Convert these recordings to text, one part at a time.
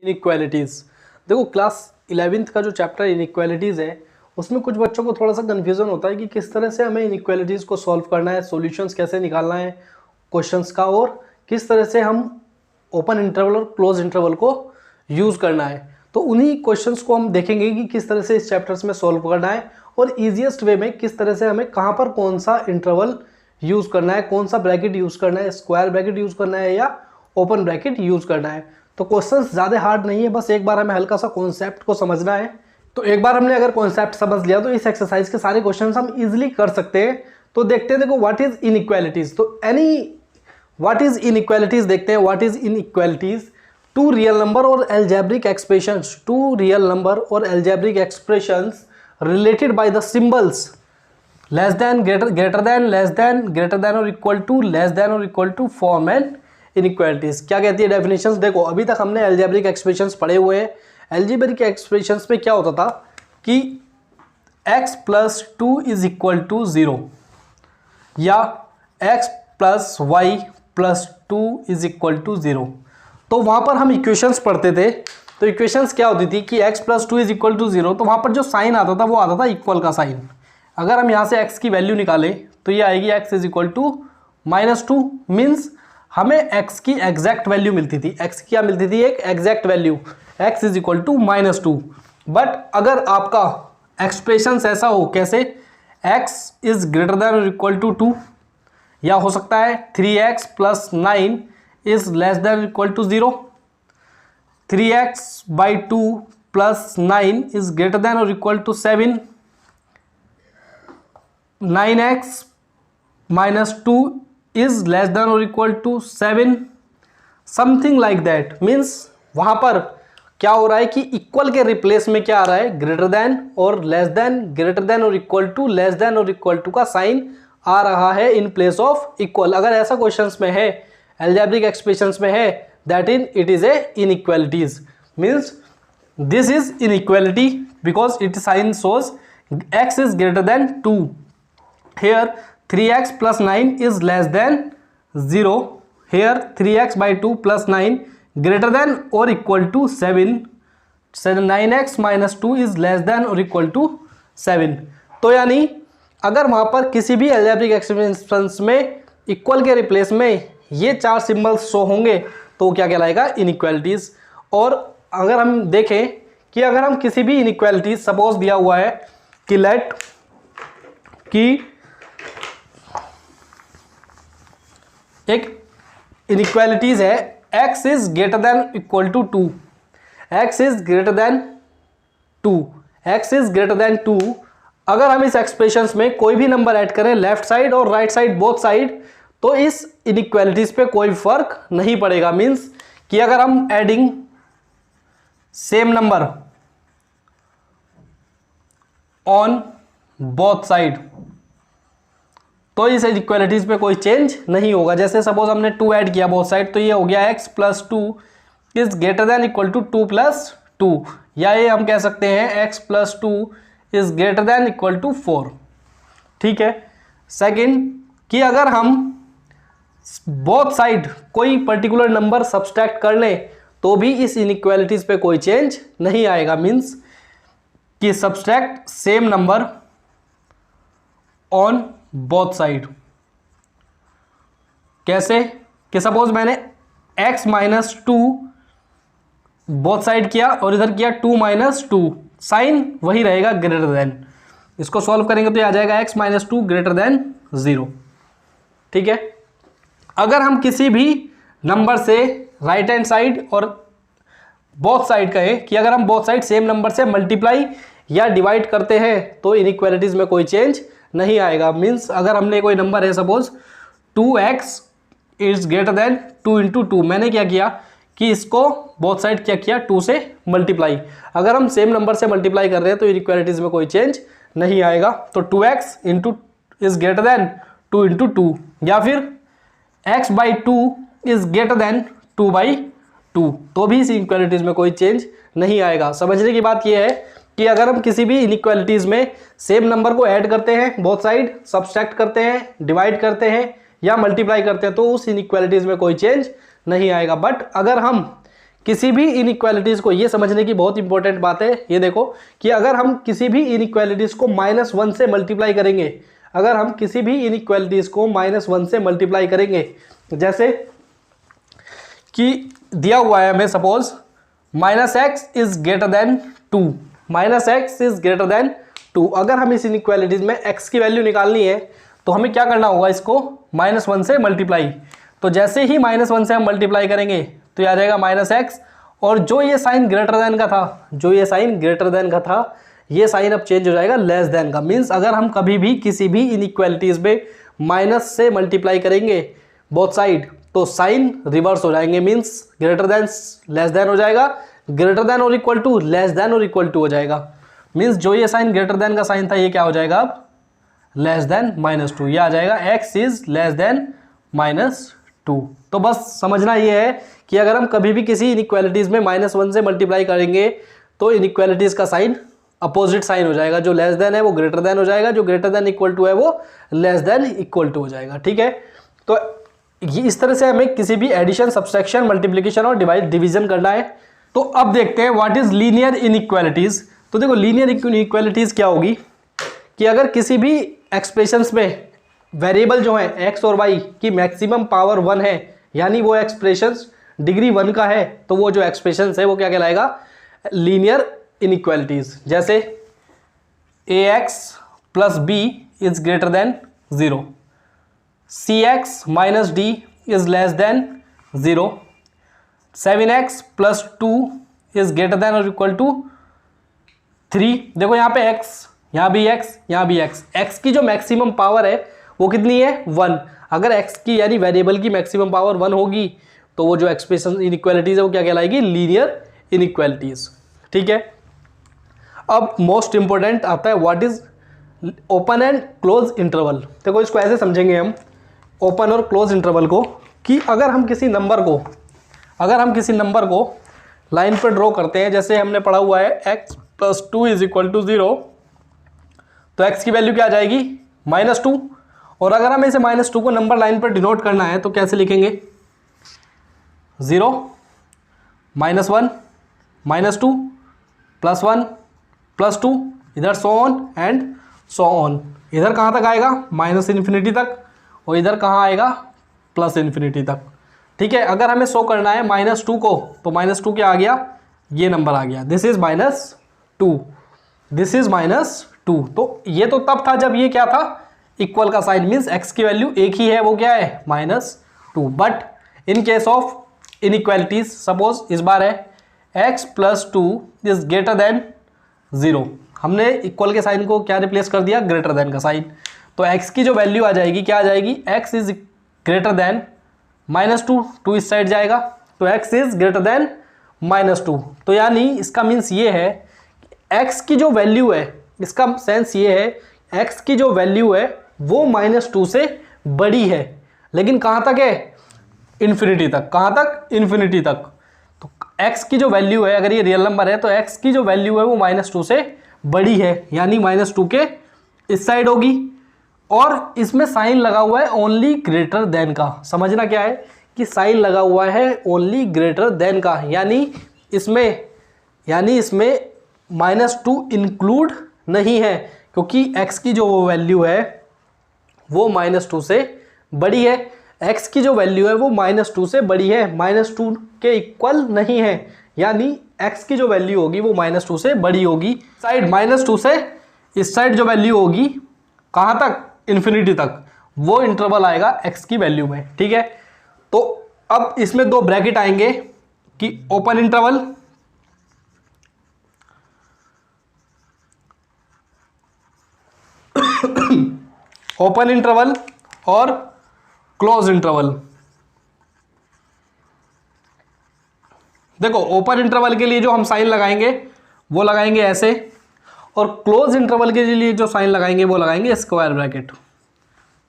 Inequalities. देखो class 11th का जो चैप्टर इनइक्वालिटीज़ है उसमें कुछ बच्चों को थोड़ा सा कन्फ्यूज़न होता है कि किस तरह से हमें इनइक्वालिटीज़ को सॉल्व करना है, सॉल्यूशंस कैसे निकालना है क्वेश्चंस का, और किस तरह से हम ओपन इंटरवल और क्लोज इंटरवल को यूज़ करना है। तो उन्हीं क्वेश्चंस को हम देखेंगे कि किस तरह से इस चैप्टर्स में सॉल्व करना है और ईजिएस्ट वे में किस तरह से हमें कहाँ पर कौन सा इंटरवल यूज़ करना है, कौन सा ब्रैकेट यूज़ करना है, स्क्वायर ब्रैकेट यूज़ करना है या ओपन ब्रैकेट यूज़ करना है। तो क्वेश्चंस ज़्यादा हार्ड नहीं है, बस एक बार हमें हल्का सा कॉन्सेप्ट को समझना है। तो एक बार हमने अगर कॉन्सेप्ट समझ लिया तो इस एक्सरसाइज के सारे क्वेश्चंस हम इजीली कर सकते हैं। तो देखते हैं, देखो व्हाट इज इनइक्वालिटीज। तो व्हाट इज इनइक्वालिटीज देखते हैं। What is inequalities? Two real number और algebraic expressions, two real number और algebraic expressions related by the symbols less than, greater than, less than, greater than और equal to, less than और equal to form and inequalities. क्या कहती है definitions? देखो अभी तक हमने अलजेब्रिक एक्सप्रेशंस पढ़े हुए हैं। अलजेब्रिक एक्सप्रेशंस में क्या होता था कि x plus 2 is equal to 0 या x plus y plus 2 is equal to 0। तो वहाँ पर हम इक्वेशंस पढ़ते थे। तो इक्वेशंस क्या होती थी कि x plus 2 is equal to 0, तो वहाँ पर जो साइन आता था वो आता था इक्वल का साइन। अगर हम यहाँ से x की वैल्यू निकालें तो ये आएगी x is equal to -2, means हमें x की एग्जैक्ट वैल्यू मिलती थी। x क्या मिलती थी? एक exact value, x is equal to -2। But अगर आपका एक्सप्रेशन ऐसा हो, कैसे? x इज ग्रेटर देन और इक्वल टू 2, या हो सकता है 3x plus 9 is less than equal to 0, 3x by 2 plus 9 is greater than और equal to 7, 9x minus 2 is less than और equal to 7, something like that. Means वहां पर क्या हो रहा है कि इक्वल के रिप्लेस में क्या आ रहा है? ग्रेटर देन और लेस देन, ग्रेटर देन और इक्वल टू, लेस देन और इक्वल टू का साइन आ रहा है इन प्लेस ऑफ इक्वल। अगर ऐसा क्वेश्चंस में है, अलजेब्रिक एक्सप्रेशंस में है, that it is a inequalities. Means this is inequality because it sign shows x is greater than 2। here 3x plus 9 is less than 0. here 3x by 2 plus 9 greater than or equal to 7. 9x minus 2 is less than or equal to 7. तो यानी अगर वहाँ पर किसी भी algebraic expressions में equal के replace में ये चार सिंबल्स शो होंगे तो क्या कहलाएगा? इनइक्वालिटीज। और अगर हम देखें कि अगर हम किसी भी इनइक्वालिटीज, सपोज दिया हुआ है कि लेट कि एक इनइक्वालिटीज है x is greater than equal to 2, x is greater than 2, x is greater than 2। अगर हम इस एक्सप्रेशंस में कोई भी नंबर ऐड करें, लेफ्ट साइड और राइट साइड बोथ साइड, तो इस इनइक्वालिटीज पे कोई फर्क नहीं पड़ेगा। मींस कि अगर हम adding same number on both side तो इस इक्वालिटीज पे कोई चेंज नहीं होगा। जैसे सपोज हमने 2 ऐड किया बोथ साइड, तो ये हो गया x plus 2 is greater than equal to 2 plus 2, या ये हम कह सकते हैं x plus 2 is greater than equal to 4। ठीक है। सेकंड कि अगर हम बोथ साइड कोई पर्टिकुलर नंबर सब्सट्रैक्ट कर लें तो भी इस इनइक्वालिटीज पे कोई चेंज नहीं आएगा। मीन्स कि subtract same number on both side. कैसे? कि सपोज मैंने x माइनस 2 बोथ साइड किया और इधर किया 2 माइनस 2, साइन वही रहेगा ग्रेटर देन। इसको सॉल्व करेंगे तो ये आ जाएगा x माइनस 2 ग्रेटर देन 0। ठीक है। अगर हम किसी भी नंबर से राइट हैंड साइड और बोथ साइड कहें कि अगर हम बोथ साइड सेम नंबर से मल्टीप्लाई या डिवाइड करते हैं तो इनइक्वालिटीज में कोई चेंज नहीं आएगा। मीन्स अगर हमने कोई नंबर है, suppose 2x is greater than 2 into 2, मैंने क्या किया कि इसको बोथ साइड क्या किया? 2 से मल्टीप्लाई। अगर हम सेम नंबर से मल्टीप्लाई कर रहे हैं तो इनइक्वालिटीज में कोई चेंज नहीं आएगा। तो 2x into is greater than 2 into 2, या फिर x by 2 is greater than 2 by 2, तो भी इस इनइक्वालिटीज में कोई चेंज नहीं आएगा। समझने की बात यह है कि अगर हम किसी भी इनइक्वालिटीज में सेम नंबर को ऐड करते हैं, बोथ साइड सब्सट्रैक्ट करते हैं, डिवाइड करते हैं या मल्टीप्लाई करते हैं तो उस इनइक्वालिटीज में कोई चेंज नहीं आएगा। बट अगर हम किसी भी इनइक्वालिटीज़ को, ये समझने की बहुत इंपॉर्टेंट बात है, ये देखो कि अगर हम किसी भी इनइक्वालिटीज़ को -1 से मल्टीप्लाई करेंगे, अगर हम किसी भी इनइक्वालिटीज़ को -1 से मल्टीप्लाई करेंगे, जैसे कि दिया हुआ है हमें suppose -x is greater than 2, -x is greater than 2, अगर हम इस इनइक्वालिटीज़ में x की वैल्यू निकालनी है तो हमें क्या करना होगा, इसको -1 से मल्टीप्लाई। तो जैसे ही -1 से हम मल्टीप्लाई करेंगे तो ये आ जाएगा -x, और जो ये साइन ग्रेटर देन का था, जो ये साइन ग्रेटर देन का था, ये साइन अब चेंज हो जाएगा लेस देन का। मीन्स अगर हम कभी भी किसी भी इनइक्वालिटीज़ में माइनस से मल्टीप्लाई करेंगे बोथ साइड तो साइन रिवर्स हो जाएंगे, means greater than less then हो जाएगा, ग्रेटर देन और इक्वल टू लेस देन और इक्वल टू हो जाएगा। मीन्स जो ये साइन ग्रेटर देन का साइन था ये क्या हो जाएगा अब लेस देन -2, ये आ जाएगा x इज लेस देन -2। तो बस समझना ये है कि अगर हम कभी भी किसी इनइक्वालिटीज़ में -1 से मल्टीप्लाई करेंगे तो इनइक्वालिटीज़ का साइन अपोजिट साइन हो जाएगा, जो लेस देन है वो ग्रेटर देन हो जाएगा, जो ग्रेटर देन इक्वल टू है वो लेस देन इक्वल टू हो जाएगा। ठीक है, तो ये इस तरह से हमें किसी भी एडिशन, सब्सट्रैक्शन, मल्टीप्लिकेशन और डिवीजन करना है। तो अब देखते हैं व्हाट इज लीनियर इनइक्वालिटीज़। तो देखो लीनियर इनइक्वालिटीज़ क्या होगी कि अगर किसी भी एक्सप्रेशंस में वेरिएबल जो है x और y की मैक्सिमम पावर 1 है, यानी वो एक्सप्रेशंस डिग्री 1 का है, तो वो जो एक्सप्रेशंस है वो क्या कहलाएगा, लीनियर इनइक्वालिटीज़। जैसे ax plus b is greater then 0, cx minus d is less then 0, 7x plus 2 is greater than और इक्वल टू 3। देखो यहाँ पे x, यहाँ भी x, यहाँ भी x, x की जो मैक्सिमम पावर है वो कितनी है 1। अगर x की यानी वेरिएबल की मैक्सिमम पावर 1 होगी तो वो जो एक्सप्रेशन इनइक्वालिटीज है वो क्या कहलाएगी, लीनियर इनइक्वालिटीज। ठीक है, अब मोस्ट इंपॉर्टेंट आता है what is open and close interval. देखो इसको ऐसे समझेंगे हम ओपन और क्लोज इंटरवल को कि अगर हम किसी नंबर को लाइन पर ड्रॉ करते हैं, जैसे हमने पढ़ा हुआ है x plus 2 is equal to 0, तो x की वैल्यू क्या आ जाएगी -2, और अगर हमें इसे -2 को नंबर लाइन पर डिनोट करना है तो कैसे लिखेंगे, 0 -1 -2 +1 +2, इधर so on and so on. इधर कहाँ तक आएगा -∞ तक, और इधर कहाँ आएगा +∞ तक। ठीक है, अगर हमें शो करना है -2 को तो -2 क्या आ गया, ये नंबर आ गया, दिस इज -2, दिस इज -2। तो ये तो तब था जब ये क्या था, इक्वल का साइन, मीन्स x की वैल्यू एक ही है, वो क्या है -2। But in case of inequalities, suppose इस बार है x plus 2 is greater then 0, हमने इक्वल के साइन को क्या रिप्लेस कर दिया, ग्रेटर देन का साइन। तो x की जो वैल्यू आ जाएगी क्या आ जाएगी, x इज ग्रेटर देन -2, 2 इस साइड जाएगा, तो x इज ग्रेटर देन -2। तो यानी इसका मीन्स ये है x की जो वैल्यू है, इसका सेंस ये है x की जो वैल्यू है वो -2 से बड़ी है, लेकिन कहाँ तक है, इन्फिनिटी तक। कहाँ तक, इन्फिनिटी तक। तो x की जो वैल्यू है, अगर ये रियल नंबर है तो x की जो वैल्यू है वो -2 से बड़ी है, यानी -2 के इस साइड होगी, और इसमें साइन लगा हुआ है ओनली ग्रेटर देन का। समझना क्या है कि साइन लगा हुआ है ओनली ग्रेटर देन का, यानी इसमें -2 इंक्लूड नहीं है, क्योंकि x की जो वैल्यू है वो -2 से बड़ी है, x की जो वैल्यू है वो -2 से बड़ी है, -2 के इक्वल नहीं है, यानी x की जो वैल्यू होगी वो -2 से बड़ी होगी। साइड -2 से इस साइड जो वैल्यू होगी कहाँ तक, इन्फिनिटी तक, वो इंटरवल आएगा x की वैल्यू में। ठीक है, तो अब इसमें दो ब्रैकेट आएंगे कि ओपन इंटरवल ओपन इंटरवल और क्लोज इंटरवल। देखो ओपन इंटरवल के लिए जो हम साइन लगाएंगे वो लगाएंगे ऐसे, और क्लोज इंटरवल के लिए जो साइन लगाएंगे वो लगाएंगे स्क्वायर ब्रैकेट।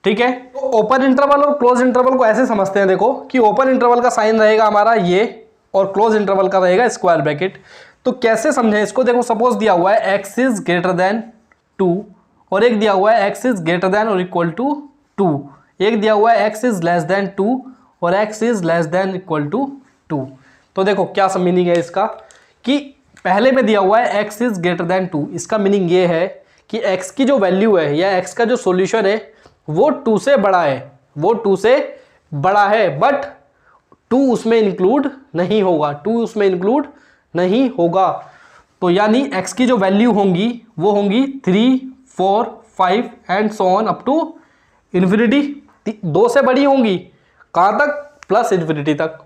ठीक है, तो ओपन इंटरवल और क्लोज इंटरवल को ऐसे समझते हैं, देखो कि ओपन इंटरवल का साइन रहेगा हमारा ये, और क्लोज इंटरवल का रहेगा स्क्वायर ब्रैकेट। तो कैसे समझें इसको, देखो सपोज दिया हुआ है x इज ग्रेटर देन 2, और एक दिया हुआ है x इज ग्रेटर देन और इक्वल टू 2, एक दिया हुआ है x इज लेस देन 2 और x is less than equal to 2। तो देखो क्या सब मीनिंग है इसका कि पहले में दिया हुआ है x इज ग्रेटर देन 2। इसका मीनिंग ये है कि x की जो वैल्यू है या x का जो सॉल्यूशन है वो 2 से बड़ा है, वो 2 से बड़ा है, बट 2 उसमें इंक्लूड नहीं होगा, 2 उसमें इंक्लूड नहीं होगा। तो यानी x की जो वैल्यू होंगी वो होंगी 3, 4, 5 and so on up to infinity. 2 से बड़ी होंगी, कहाँ तक? प्लस इन्फिनिटी तक।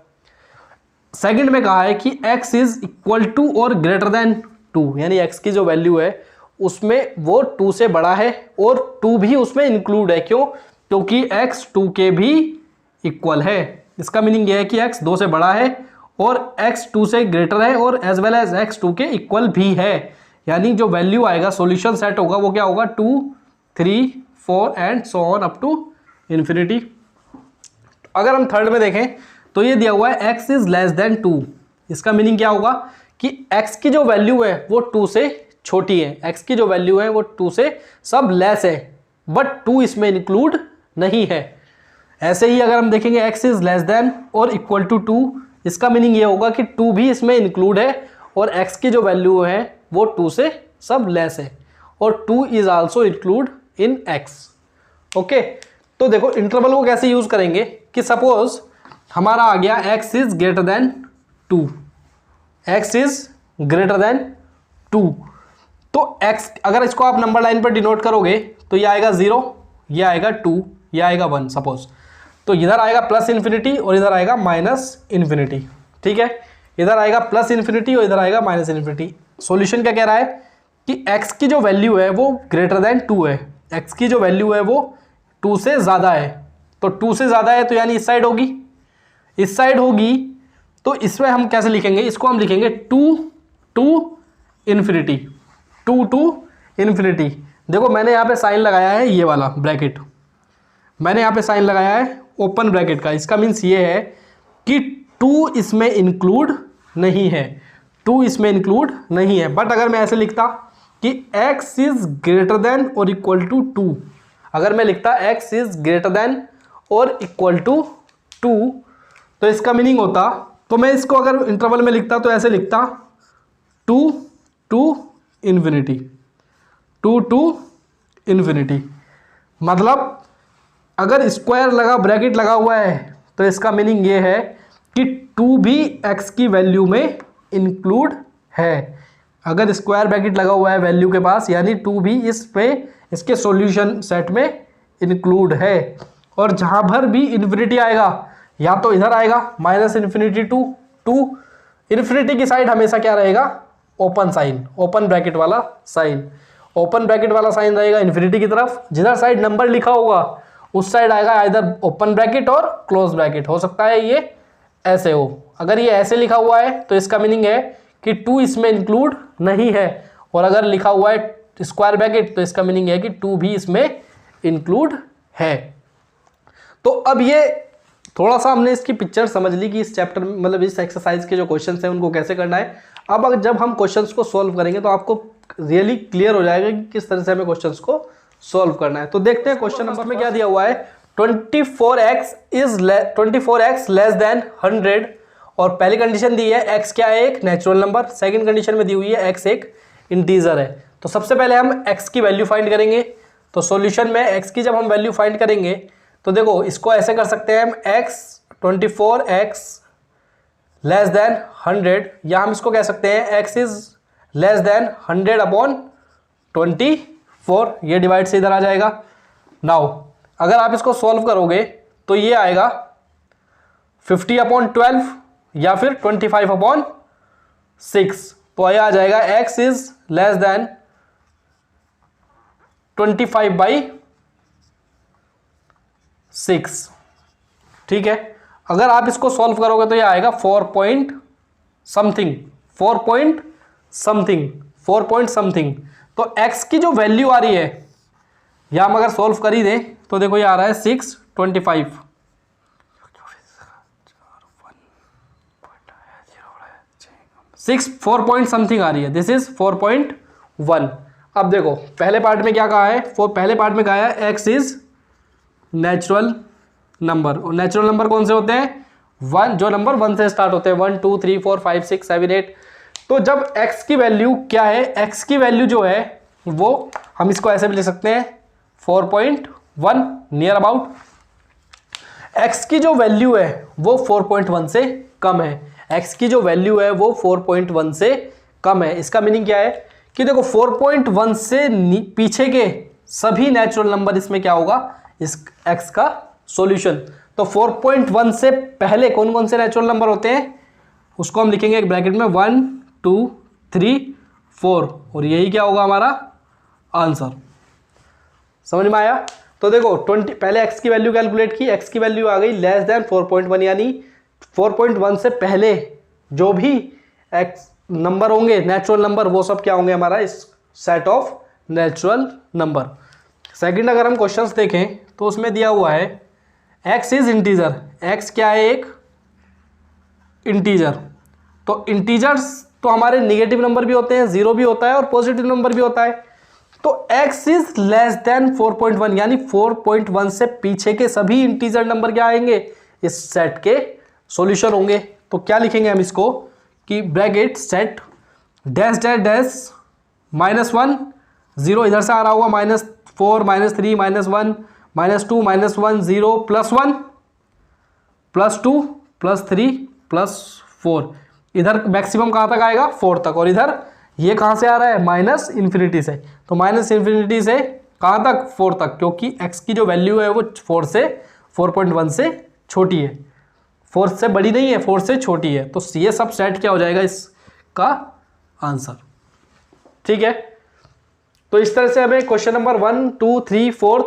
सेकंड में कहा है कि x इज इक्वल टू और ग्रेटर देन 2, यानी x की जो वैल्यू है उसमें वो 2 से बड़ा है और 2 भी उसमें इंक्लूड है। क्यों? क्योंकि x 2 के भी इक्वल है। इसका मीनिंग ये है कि x 2 से बड़ा है और x 2 से ग्रेटर है और एज वेल एज x 2 के इक्वल भी है। यानी जो वैल्यू आएगा, सॉल्यूशन सेट होगा, वो क्या होगा? 2, 3, 4 and so on up to infinity. अगर हम थर्ड में देखें तो ये दिया हुआ है x इज लेस देन 2। इसका मीनिंग क्या होगा कि x की जो वैल्यू है वो 2 से छोटी है, x की जो वैल्यू है वो 2 से सब लेस है, बट 2 इसमें इंक्लूड नहीं है। ऐसे ही अगर हम देखेंगे x इज लेस देन और इक्वल टू 2, इसका मीनिंग ये होगा कि 2 भी इसमें इंक्लूड है और x की जो वैल्यू है वो 2 से सब लेस है और 2 is also include in x। Okay, तो देखो इंटरवल को कैसे यूज करेंगे कि सपोज हमारा आ गया x is greater than 2, x is greater than 2। तो x अगर इसको आप नंबर लाइन पर डिनोट करोगे तो ये आएगा 0, ये आएगा 2, ये आएगा 1 सपोज। तो इधर आएगा प्लस इन्फिनिटी और इधर आएगा माइनस इन्फिनिटी। ठीक है, इधर आएगा प्लस इन्फिनिटी और इधर आएगा माइनस इन्फिनिटी। सॉल्यूशन क्या कह रहा है कि x की जो वैल्यू है वो ग्रेटर देन 2 है, x की जो वैल्यू है वो 2 से ज़्यादा है। तो 2 से ज़्यादा है तो यानी इस साइड होगी, इस साइड होगी। तो इसमें हम कैसे लिखेंगे? इसको हम लिखेंगे 2 टू इन्फिनिटी, 2 टू इन्फिनिटी। देखो मैंने यहाँ पे साइन लगाया है, ये वाला ब्रैकेट मैंने यहाँ पे साइन लगाया है ओपन ब्रैकेट का। इसका मीन्स ये है कि 2 इसमें इंक्लूड नहीं है, 2 इसमें इंक्लूड नहीं है। बट अगर मैं ऐसे लिखता कि x इज ग्रेटर देन और इक्वल टू 2, अगर मैं लिखता x इज ग्रेटर देन और इक्वल टू 2, तो इसका मीनिंग होता, तो मैं इसको अगर इंटरवल में लिखता तो ऐसे लिखता 2 टू इन्फिनिटी, 2 टू इन्फिनिटी। मतलब अगर स्क्वायर लगा, ब्रैकेट लगा हुआ है, तो इसका मीनिंग ये है कि 2 भी x की वैल्यू में इंक्लूड है। अगर स्क्वायर ब्रैकेट लगा हुआ है वैल्यू के पास, यानी 2 भी इस पे इसके सॉल्यूशन सेट में इंक्लूड है। और जहां भर भी इन्फिनिटी आएगा, या तो इधर आएगा माइनस इन्फिनिटी टू 2, इन्फिनिटी की साइड हमेशा क्या रहेगा? ओपन साइन, ओपन ब्रैकेट वाला साइन। ओपन ब्रैकेट वाला साइन रहेगा इन्फिनिटी की तरफ। जिधर साइड नंबर लिखा होगा उस साइड आएगा इधर ओपन ब्रैकेट और क्लोज ब्रैकेट। हो सकता है ये ऐसे हो, अगर ये ऐसे लिखा हुआ है तो इसका मीनिंग है कि 2 इसमें इंक्लूड नहीं है, और अगर लिखा हुआ है स्क्वायर ब्रैकेट तो इसका मीनिंग है कि 2 भी इसमें इंक्लूड है। तो अब ये थोड़ा सा हमने इसकी पिक्चर समझ ली कि इस चैप्टर में, मतलब इस एक्सरसाइज के जो क्वेश्चंस हैं उनको कैसे करना है। अब अगर जब हम क्वेश्चंस को सॉल्व करेंगे तो आपको रियली क्लियर हो जाएगा कि किस तरह से हमें क्वेश्चंस को सॉल्व करना है। तो देखते हैं क्वेश्चन नंबर में क्या दिया हुआ है। 24x लेस देन 100, और पहली कंडीशन दी है x क्या है? एक नेचुरल नंबर। सेकंड कंडीशन में दी हुई है x एक इंटीजर है। तो सबसे पहले हम x की वैल्यू फाइंड करेंगे। तो सॉल्यूशन में x की जब हम वैल्यू फाइंड करेंगे तो देखो इसको ऐसे कर सकते हैं हम, x 24x लेस देन 100, या हम इसको कह सकते हैं x is less then 100 upon 24, ये डिवाइड से इधर आ जाएगा। नाउ अगर आप इसको सॉल्व करोगे तो ये आएगा 50 अपॉन 12 या फिर 25 अपॉन 6। तो यह आ जाएगा x इज लेस देन 25/6। ठीक है, अगर आप इसको सॉल्व करोगे तो ये आएगा 4 पॉइंट समथिंग। तो x की जो वैल्यू आ रही है, या हम अगर सॉल्व कर ही दें तो देखो ये आ रहा है 625। 4 पॉइंट समथिंग आ रही है, दिस इज 4.1। अब देखो पहले पार्ट में क्या कहा है? पहले पार्ट में कहा है x इज नेचुरल नंबर, और नेचुरल नंबर कौन से होते हैं? 1, जो नंबर 1 से स्टार्ट होते हैं, 1 2 3 4 5 6 7 8। तो जब x की वैल्यू क्या है, x की वैल्यू जो है वो हम इसको ऐसे भी लिख सकते हैं 4.1 नियर अबाउट। x की जो वैल्यू है वो 4.1 से कम है, x की जो वैल्यू है वो 4.1 से कम है। इसका मीनिंग क्या है कि देखो 4.1 से पीछे के सभी नेचुरल नंबर इसमें क्या होगा, इस x का सॉल्यूशन। तो 4.1 से पहले कौन कौन से नेचुरल नंबर होते हैं उसको हम लिखेंगे एक ब्रैकेट में 1 2 3 4, और यही क्या होगा हमारा आंसर। समझ में आया? तो देखो 20 पहले x की वैल्यू कैलकुलेट की, x की वैल्यू आ गई लेस देन 4.1, यानी 4.1 से पहले जो भी x नंबर होंगे नेचुरल नंबर वो सब क्या होंगे हमारा इस set of natural number. Second अगर हम क्वेश्चंस देखें तो उसमें दिया हुआ है x इज इंटीजर, x क्या है, एक इंटीजर। तो इंटीजर्स तो हमारे निगेटिव नंबर भी होते हैं, 0 भी होता है और पॉजिटिव नंबर भी होता है। तो x इज लेस देन 4.1, यानी 4.1 से पीछे के सभी इंटीजर नंबर क्या आएंगे, इस सेट के सॉल्यूशन होंगे। तो क्या लिखेंगे हम इसको कि bracket set dash dash dash -1 0, इधर से आ रहा होगा -4 -3 -1 -2 -1 0 +1 +2 +3 +4। इधर मैक्सिमम कहाँ तक आएगा, 4 तक, और इधर ये कहाँ से आ रहा है, -इन्फिनिटी से। तो -इन्फिनिटी से कहाँ तक, 4 तक, क्योंकि x की जो वैल्यू है वो 4.1 से छोटी है, 4 से बड़ी नहीं है, 4 से छोटी है। तो ये सब सेट क्या हो जाएगा इसका आंसर। ठीक है, तो इस तरह से हमें क्वेश्चन नंबर 1 2 3 4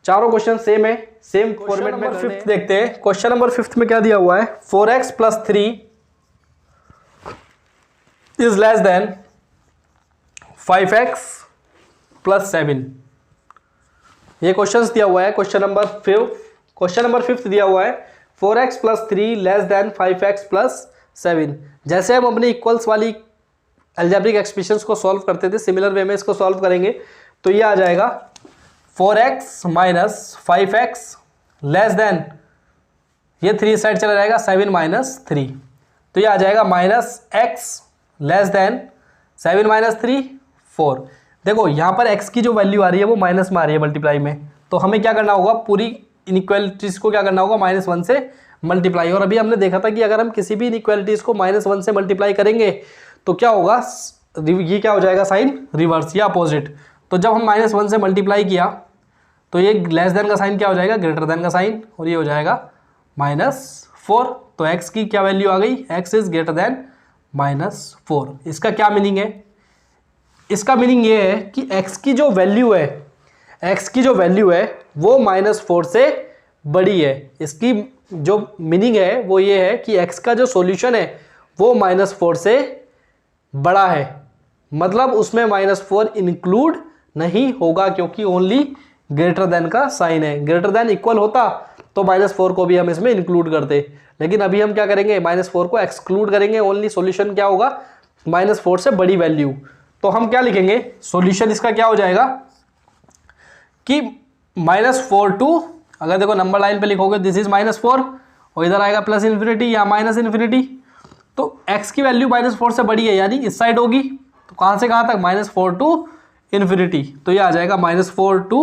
चारों क्वेश्चन सेम है, सेम फॉर्मेट में। 5th देखते हैं, क्वेश्चन नंबर 5th में क्या दिया हुआ है, 4x + 3 is less then 5x + 7। ये क्वेश्चन दिया हुआ है क्वेश्चन नंबर 5th दिया हुआ है 4x + 3 लेस देन 5x + 7। जैसे हम अपने इक्वल्स वाली अलजेब्रिक एक्सप्रेशंस को सॉल्व करते थे, सिमिलर वे में इसको सॉल्व करेंगे। तो ये आ जाएगा 4x - 5x लेस देन, ये 3 साइड चला जाएगा 7 - 3, तो ये आ जाएगा -x लेस देन 7 - 3 4। देखो यहाँ पर x की जो वैल्यू आ रही है वो माइनस में आ रही है मल्टीप्लाई में, तो हमें क्या करना होगा, पूरी इनइक्वालिटीज़ को क्या करना होगा, -1 से मल्टीप्लाई। और अभी हमने देखा था कि अगर हम किसी भी इनइक्वालिटीज़ को -1 से मल्टीप्लाई करेंगे तो क्या होगा, ये क्या हो जाएगा, साइन रिवर्स या अपोजिट। तो जब हम -1 से मल्टीप्लाई किया तो ये लेस देन का साइन क्या हो जाएगा, ग्रेटर देन का साइन, और ये हो जाएगा -4। तो x की क्या वैल्यू आ गई, x इज ग्रेटर देन -4। इसका क्या मीनिंग है, इसका मीनिंग ये है कि x की जो वैल्यू है, x की जो वैल्यू है वो -4 से बड़ी है। इसकी जो मीनिंग है वो ये है कि x का जो सॉल्यूशन है वो -4 से बड़ा है, मतलब उसमें -4 इंक्लूड नहीं होगा, क्योंकि ओनली ग्रेटर देन का साइन है। ग्रेटर देन इक्वल होता तो -4 को भी हम इसमें इंक्लूड करते, लेकिन अभी हम क्या करेंगे, -4 को एक्सक्लूड करेंगे। ओनली सॉल्यूशन क्या होगा, -4 से बड़ी वैल्यू। तो हम क्या लिखेंगे, सॉल्यूशन इसका क्या हो जाएगा कि -4 टू, अगर देखो नंबर लाइन पे लिखोगे दिस इज -4 और इधर आएगा +∞ या -∞, तो x की वैल्यू -4 से बड़ी है, यानी इस साइड होगी। तो कहाँ से कहाँ तक, -4 टू ∞, तो ये आ जाएगा -4 टू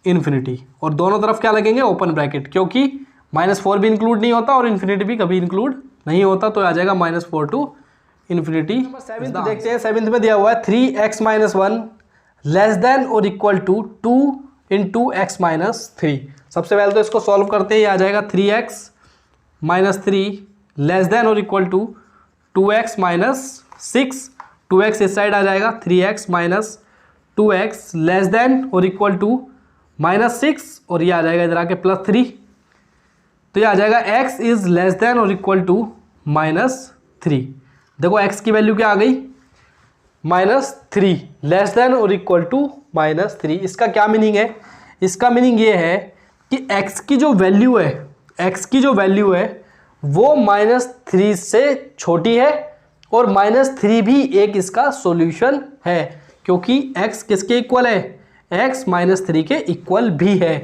∞, और दोनों तरफ क्या लगेंगे, ओपन ब्रैकेट, क्योंकि -4 भी इंक्लूड नहीं होता और ∞ भी कभी इंक्लूड नहीं होता, तो आ जाएगा -4 टू ∞। 7th देखते हैं, 7th में दिया हुआ है 3x - 1 लेस देन और इक्वल टू 2 × x - 3। सबसे पहले तो इसको सॉल्व करते हैं, ये आ जाएगा 3x - 3 लेस देन और इक्वल टू 2x - 6। 2x इस साइड आ जाएगा, 3x - 2x लेस देन और इक्वल टू -6, और ये आ जाएगा इधर आके +3। तो ये आ जाएगा x इज लेस देन और इक्वल टू -3। देखो x की वैल्यू क्या आ गई, -3 लेस देन और इक्वल टू -3। इसका क्या मीनिंग है, इसका मीनिंग ये है कि x की जो वैल्यू है, x की जो वैल्यू है वो -3 से छोटी है, और -3 भी एक इसका सॉल्यूशन है, क्योंकि x किसके इक्वल है, x -3 के इक्वल भी है।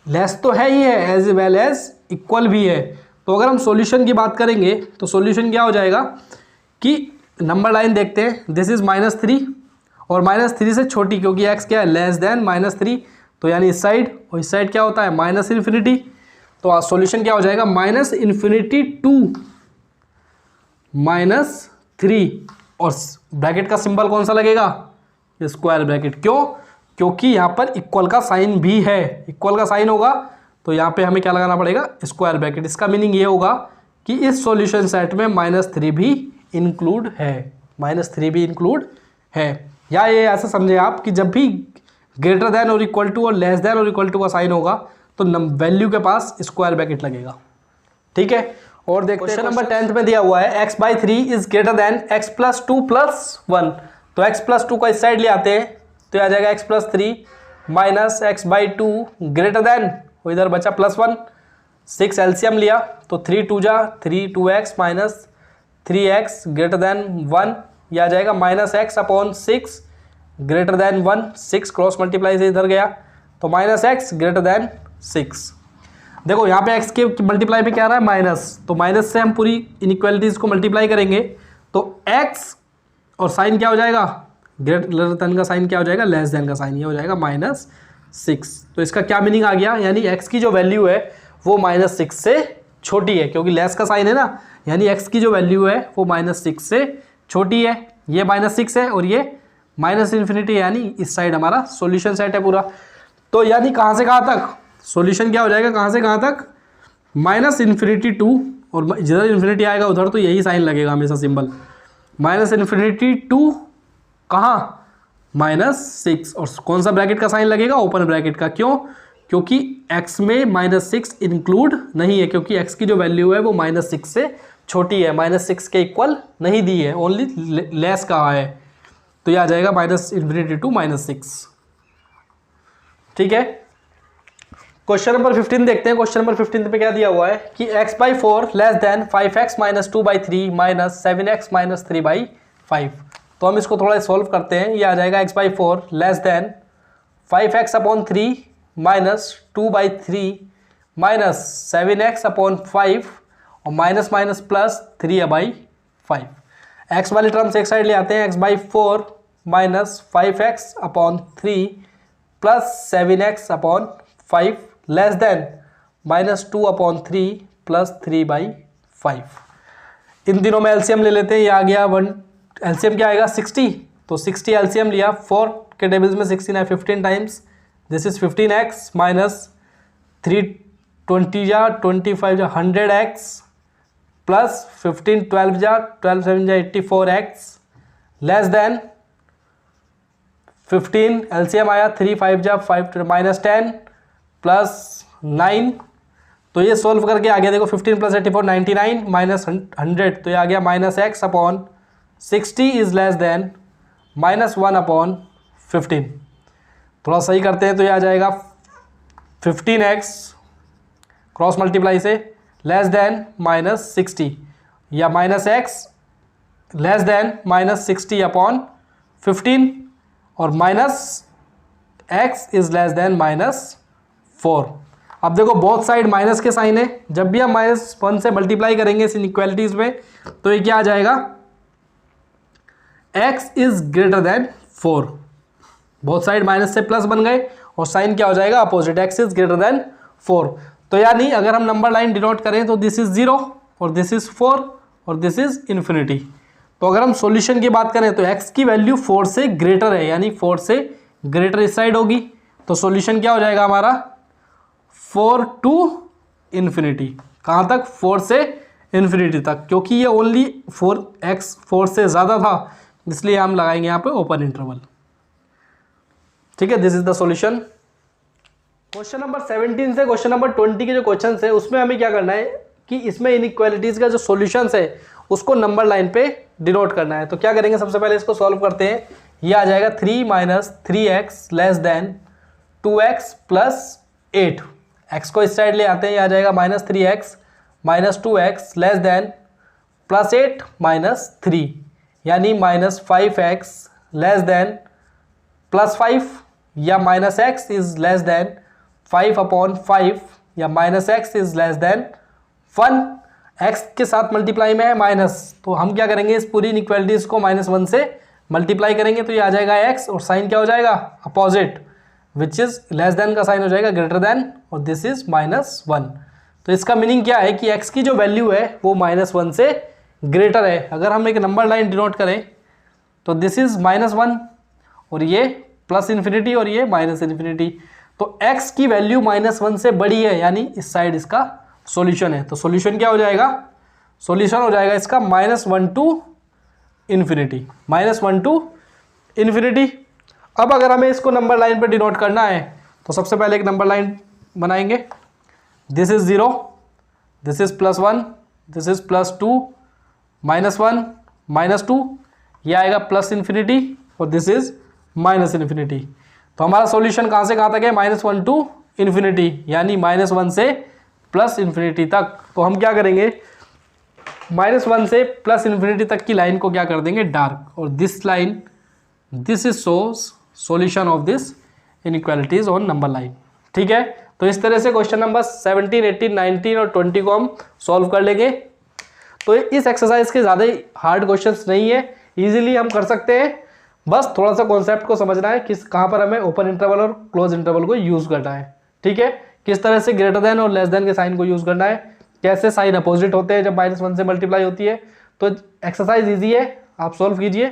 लेस तो है ही है, एज वेल एज इक्वल भी है। तो अगर हम सॉल्यूशन की बात करेंगे तो सॉल्यूशन क्या हो जाएगा कि नंबर लाइन देखते हैं, दिस इज -3 और -3 से छोटी, क्योंकि x क्या है लेस देन -3, तो यानी इस साइड, और इस साइड क्या होता है -∞। तो सॉल्यूशन क्या हो जाएगा -∞ टू -3, और ब्रैकेट का सिंबल कौन सा लगेगा, स्क्वायर ब्रैकेट। क्यों? क्योंकि यहाँ पर इक्वल का साइन भी है, इक्वल का साइन होगा तो यहाँ पे हमें क्या लगाना पड़ेगा, स्क्वायर ब्रैकेट। इसका मीनिंग ये होगा कि इस सॉल्यूशन सेट में -3 भी इंक्लूड है, -3 भी इंक्लूड है। या ये ऐसा समझे आप कि जब भी ग्रेटर देन और इक्वल टू और लेस देन और इक्वल टू का साइन होगा तो वैल्यू के पास स्क्वायर ब्रैकेट लगेगा। ठीक है, और देखते हैं क्वेश्चन नंबर 10 में दिया हुआ है x/3 is greater then x + 2 + 1। तो x + 2 को इस साइड ले आते हैं तो आ जाएगा x + 3 minus x/2 greater than, वो इधर बचा +1, 6 एलसीएम लिया तो 3 2 जा 3 2x minus 3x greater than 1, यह आ जाएगा -x/6 greater than 1, 6 cross multiply से इधर गया तो -x ग्रेटर देन 6। देखो यहाँ पे x के मल्टीप्लाई पे क्या आ रहा है माइनस, तो माइनस से हम पूरी इनइक्वालिटीज़ को मल्टीप्लाई करेंगे तो x और साइन क्या हो जाएगा, ग्रेटर देन का साइन क्या हो जाएगा, लेस देन का साइन, ये हो जाएगा -6। तो इसका क्या मीनिंग आ गया, यानी x की जो वैल्यू है वो -6 से छोटी है, क्योंकि लेस का साइन है ना, यानी x की जो वैल्यू है वो -6 से छोटी है। ये -6 है और ये -∞, यानी इस साइड हमारा सॉल्यूशन सेट है पूरा। तो यानी कहाँ से कहाँ तक सॉल्यूशन क्या हो जाएगा, कहाँ से कहाँ तक, -∞ टू, और जिधर इन्फिनिटी आएगा उधर तो यही साइन लगेगा हमेशा सिंबल, -∞ टू कहाँ -6, और कौन सा ब्रैकेट का साइन लगेगा, ओपन ब्रैकेट का। क्यों? क्योंकि x में -6 इंक्लूड नहीं है, क्योंकि x की जो वैल्यू है वो -6 से छोटी है, -6 के इक्वल नहीं दी है, ओनली लेस कहा है, तो ये आ जाएगा -∞ टू -6। ठीक है, क्वेश्चन नंबर 15 देखते हैं। क्वेश्चन नंबर 15 पे क्या दिया हुआ है कि x/4 less than 5x - 2/3 - 7x - 3/5। तो हम इसको थोड़ा सॉल्व करते हैं। ये आ जाएगा x/4 less than 5x/3 - 2/3 - 7x/5 और माइनस प्लस 3/5। x वाली टर्म्स एक साइड ले आते हैं, x/4 - 5x/3 + 7x/5 less than -2/3 + 3/5। इन दिनों में एलसीएम ले लेते हैं। ये आ गया 1, एलसीएम क्या आएगा 60, तो 60 एलसीएम लिया, 4 के टेबल्स में 16 है, 15 times, this is 15x minus 3 20 जा 25 जा 100x प्लस 15 12 जा 12 7 जा 84x लेस देन 15 एलसीएम आया 3 5 जा 5 -10 प्लस 9। तो ये सोल्व करके आ गया, देखो 15 + 84 99 माइनस 100, तो ये आ गया -x/60 इज लेस देन -1/15। थोड़ा सही करते हैं तो ये आ जाएगा 15x क्रॉस मल्टीप्लाई से लेस देन -60 या -x लेस देन -60/15 और -x इज लेस देन -4। अब देखो बोथ साइड माइनस के साइन है, जब भी हम -1 से मल्टीप्लाई करेंगे इस इनइक्वालिटीज में तो ये क्या आ जाएगा, x is greater then 4। Both side minus से प्लस बन गए और साइन क्या हो जाएगा opposite, x is greater then 4। तो यानी अगर हम नंबर लाइन डिनोट करें तो दिस इज 0 और दिस इज 4 और दिस इज इन्फिनिटी। तो अगर हम सॉल्यूशन की बात करें तो x की वैल्यू 4 से ग्रेटर है, यानी 4 से ग्रेटर इस साइड होगी, तो सॉल्यूशन क्या हो जाएगा हमारा 4 टू इन्फिनिटी। कहाँ तक, 4 से इन्फिनिटी तक, क्योंकि ये ओनली 4x 4 से ज़्यादा था, इसलिए हम लगाएंगे यहाँ पे ओपन इंटरवल। ठीक है, this is the solution. Question number 17 से क्वेश्चन नंबर 20 के जो क्वेश्चन है उसमें हमें क्या करना है कि इसमें इनइक्वालिटीज़ का जो सॉल्यूशंस है उसको नंबर लाइन पे डिनोट करना है। तो क्या करेंगे, सबसे पहले इसको सॉल्व करते हैं। ये आ जाएगा 3 - 3x less than 2x + 8। x को इस साइड ले आते हैं, ये आ जाएगा -3x - 2x लेस देन +8 - 3, यानी -5x लेस देन +5 या -x इज लेस देन 5/5 या -x is less then 1 x के साथ मल्टीप्लाई में है माइनस, तो हम क्या करेंगे इस पूरी इनइक्वालिटीज को -1 से मल्टीप्लाई करेंगे तो ये आ जाएगा x और साइन क्या हो जाएगा opposite, which is less then का साइन हो जाएगा ग्रेटर देन और दिस इज -1। तो इसका मीनिंग क्या है कि x की जो वैल्यू है वो -1 से ग्रेटर है। अगर हम एक नंबर लाइन डिनोट करें तो दिस इज -1 और ये +∞ और ये -∞। तो x की वैल्यू -1 से बड़ी है, यानी इस साइड इसका सॉल्यूशन है। तो सॉल्यूशन क्या हो जाएगा, सॉल्यूशन हो जाएगा इसका -1 to ∞, -1 to ∞। अब अगर हमें इसको नंबर लाइन पर डिनोट करना है तो सबसे पहले एक नंबर लाइन बनाएंगे। This is 0, this is +1, this is +2, -1, -2, ये आएगा +∞ और दिस इज -∞। तो हमारा सॉल्यूशन कहाँ से कहाँ तक है, -1 to ∞, यानी -1 से +∞ तक। तो हम क्या करेंगे, -1 से +∞ तक की लाइन को क्या कर देंगे डार्क, और this line, this is shows solution of this inequalities on number line. ठीक है, तो इस तरह से क्वेश्चन नंबर 17, 18, 19 और 20 को हम सॉल्व कर लेंगे। तो इस एक्सरसाइज के ज़्यादा हार्ड क्वेश्चंस नहीं है, इजीली हम कर सकते हैं। बस थोड़ा सा कॉन्सेप्ट को समझना है किस कहाँ पर हमें ओपन इंटरवल और क्लोज इंटरवल को यूज़ करना है। ठीक है, किस तरह से ग्रेटर देन और लेस देन के साइन को यूज़ करना है, कैसे साइन अपोजिट होते हैं जब -1 से मल्टीप्लाई होती है। तो एक्सरसाइज ईजी है, आप सॉल्व कीजिए।